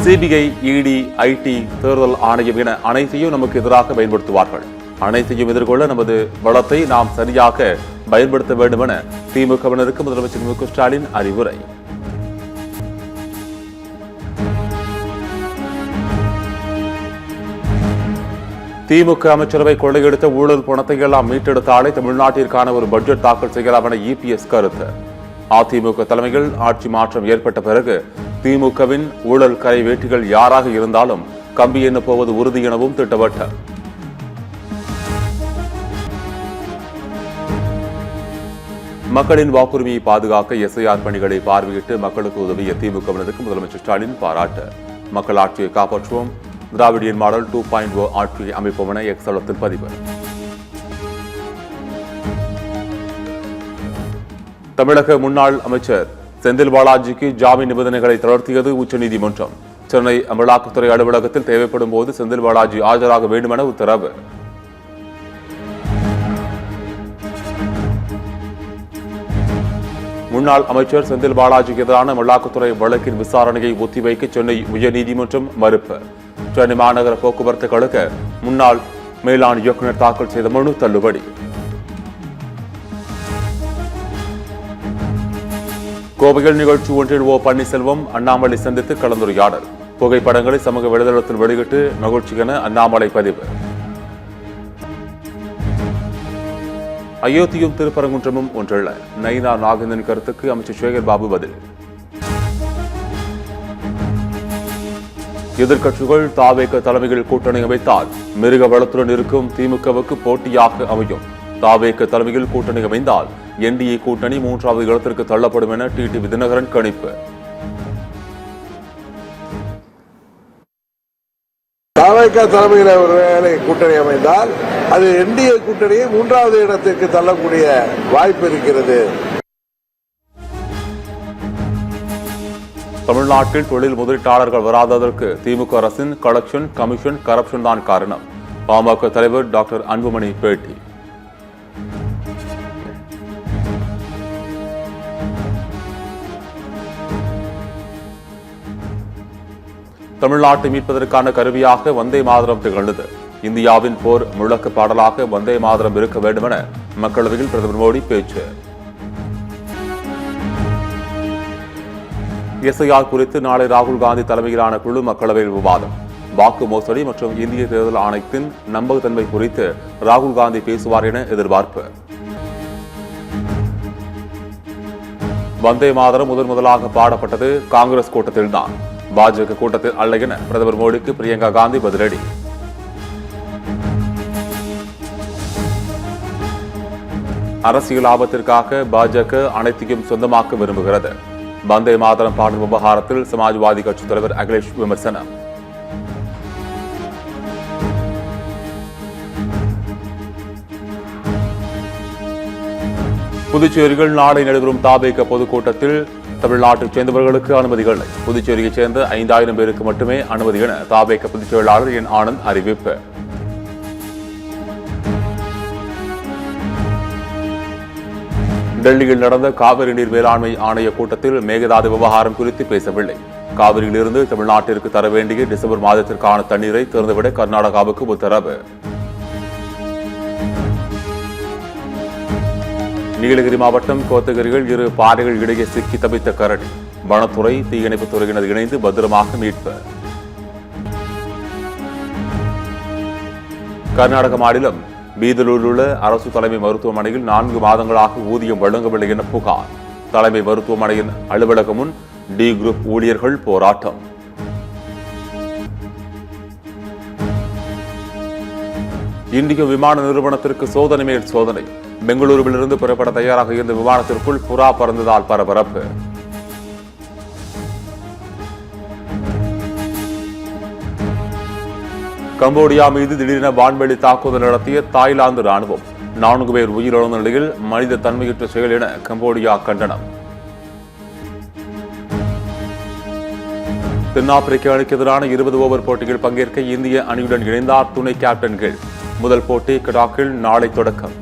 CBI, இடி, ID, தேர்தல் ஆணையம் என அனைத்தையும் நமக்கு எதிராக பயன்படுத்துவார்கள். அனைத்தையும் எதிர்கொள்ள நமது வளத்தை நாம் சரியாக பயன்படுத்த வேண்டும் என திமுகவினருக்கு முதலமைச்சர் மு க ஸ்டாலின் அறிவுரை. திமுக அமைச்சரவை கொள்ளையெடுத்த ஊழல் பணத்தை எல்லாம் மீட்டெடுத்தாலே தமிழ்நாட்டிற்கான ஒரு பட்ஜெட் தாக்கல் செய்யலாம் என இபிஎஸ் கருத்து. அதிமுக தலைமையில் ஆட்சி மாற்றம் ஏற்பட்ட பிறகு திமுகவின் ஊழல் கரை வேட்டிகள் யாராக இருந்தாலும் கம்பி எண்ண போவது உறுதி எனவும் திட்டவட்டம். மக்களின் வாக்குரிமையை பாதுகாக்க எஸ்ஐஆர் பணிகளை பார்வையிட்டு மக்களுக்கு உதவிய திமுகவினருக்கு முதலமைச்சர் ஸ்டாலின் பாராட்டு. மக்கள் ஆட்சியை காப்பாற்றுவோம், திராவிடியன் மாடல் 2.0 ஆட்சியை அமைப்போம் என எக்ஸ் தளத்தில் பதிவு. தமிழக முன்னாள் அமைச்சர் செந்தில் பாலாஜிக்கு ஜாமீன் நிபந்தனைகளை தளர்த்தியது உச்சநீதிமன்றம். சென்னை அமலாக்கத்துறை அலுவலகத்தில் தேவைப்படும் போது செந்தில் பாலாஜி ஆஜராக வேண்டும் என உத்தரவு. முன்னாள் அமைச்சர் செந்தில் பாலாஜிக்கு எதிரான அமலாக்கத்துறை வழக்கின் விசாரணையை ஒத்திவைக்க சென்னை உயர்நீதிமன்றம் மறுப்பு. சென்னை மாநகர போக்குவரத்து கழக முன்னாள் மேலாண் இயக்குநர் தாக்கல் செய்த மனு தள்ளுபடி. கோவையில் நிகழ்ச்சி ஒன்றில் பன்னீர்செல்வம் அண்ணாமலை சந்தித்து கலந்துரையாடல். புகைப்படங்களை சமூக வலைதளத்தில் வெளியிட்டு மகிழ்ச்சி என அண்ணாமலை பதிவு. அயோத்தியும் திருப்பரங்குன்றமும் ஒன்றல்ல, நயினா நாகேந்திரன் கருத்துக்கு அமைச்சர் சேகர் பாபு பதில். எதிர்க்கட்சிகள் தாவேக தலைமையில் கூட்டணி அமைத்தால் மிருக வளத்துடன் இருக்கும் திமுகவுக்கு போட்டியாக அமையும். தாவேக தலைமையில் கூட்டணி அமைந்தால் என்டிஏ கூட்டணி 3வது இடத்திற்கு தள்ளப்படும் என டிடிவி தினகரன் கணிப்பு. தாவேக தலைமையில் ஒருவேளை கூட்டணி அமைந்தால் அது என்டிஏ கூட்டணியை 3வது இடத்திற்கு தள்ளக்கூடிய வாய்ப்பு இருக்கிறது. தமிழ்நாட்டில் தொழில் முதலீட்டாளர்கள் வராததற்கு திமுக அரசின் கலெக்ஷன் கமிஷன் கரப்ஷன் தான் காரணம். பாமக தலைவர் டாக்டர் அன்புமணி பேட்டி. தமிழ்நாட்டை மீட்பதற்கான கருவியாக வந்தே மாதரம் திகழ்ந்தது. இந்தியாவின் போர் முழக்க பாடலாக வந்தே மாதரம் இருக்க வேண்டும் என மக்களவையில் பிரதமர் மோடி பேச்சு. எஸ்ஐஆர் குறித்து நாளை ராகுல் காந்தி தலைமையிலான குழு மக்களவையில் விவாதம். வாக்கு மோசடி மற்றும் இந்திய தேர்தல் ஆணையத்தின் நம்பகத்தன்மை குறித்து ராகுல் காந்தி பேசுவார் என எதிர்பார்ப்பு. வந்தே மாதரம் முதலாக பாடப்பட்டது காங்கிரஸ் கூட்டத்தில்தான், பாஜக கூட்டத்தில் அல்ல என பிரதமர் மோடிக்கு பிரியங்கா காந்தி பதிலடி. அரசியல் லாபத்திற்காக பாஜக அனைத்தையும் சொந்தமாக்க விரும்புகிறது. வந்தே மாதரம் பாடல் விவகாரத்தில் சமாஜ்வாதி கட்சித் தலைவர் அகிலேஷ் விமர்சனம். புதுச்சேரியில் நாளை நடைபெறும் தாவேக பொதுக்கூட்டத்தில் தமிழ்நாட்டைச் சேர்ந்தவர்களுக்கு அனுமதிகள் இல்லை. புதுச்சேரியைச் சேர்ந்த 5000 பேருக்கு மட்டுமே அனுமதி என தாவேக பொதுச் செயலாளர் என் ஆனந்த் அறிவிப்பு. டெல்லியில் நடந்த காவிரி நீர் மேலாண்மை ஆணைய கூட்டத்தில் மேகதாது விவகாரம் குறித்து பேசவில்லை. காவிரியிலிருந்து தமிழ்நாட்டிற்கு தர வேண்டிய டிசம்பர் மாதத்திற்கான தண்ணீரை திறந்துவிட கர்நாடகாவுக்கு உத்தரவு. நீலகிரி மாவட்டம் கோத்தகிரியில் 2 பாறைகள் இடையே சிக்கி தப்பித்த கரடி. வனத்துறை தீயணைப்புத் துறையினர் இணைந்து பத்திரமாக மீட்பு. கர்நாடக மாநிலம் பீதலூரில் உள்ள அரசு தலைமை மருத்துவமனையில் 4 மாதங்களாக ஊதியம் வழங்கவில்லை என புகார். தலைமை மருத்துவமனையின் அலுவலகம் முன் டி குரூப் ஊழியர்கள் போராட்டம். இந்திய விமான நிறுவனத்திற்கு சோதனை மேல் சோதனை. பெங்களூருவிலிருந்து புறப்பட தயாராக இருந்த விமானத்திற்குள் புறா பறந்ததால் பரபரப்பு. கம்போடியா மீது திடீரென வான்வெளி தாக்குதல் நடத்திய தாய்லாந்து ராணுவம். 4 பேர் உயிரிழந்த நிலையில் மனித தன்மையற்ற செயல் என கம்போடியா கண்டனம். தென்னாப்பிரிக்க அணிக்கு எதிரான 20 ஓவர் போட்டியில் பங்கேற்க இந்திய அணியுடன் இணைந்தார் துணை கேப்டன் கில். முதல் போட்டி கடாக்கில் நாளை தொடக்கம்.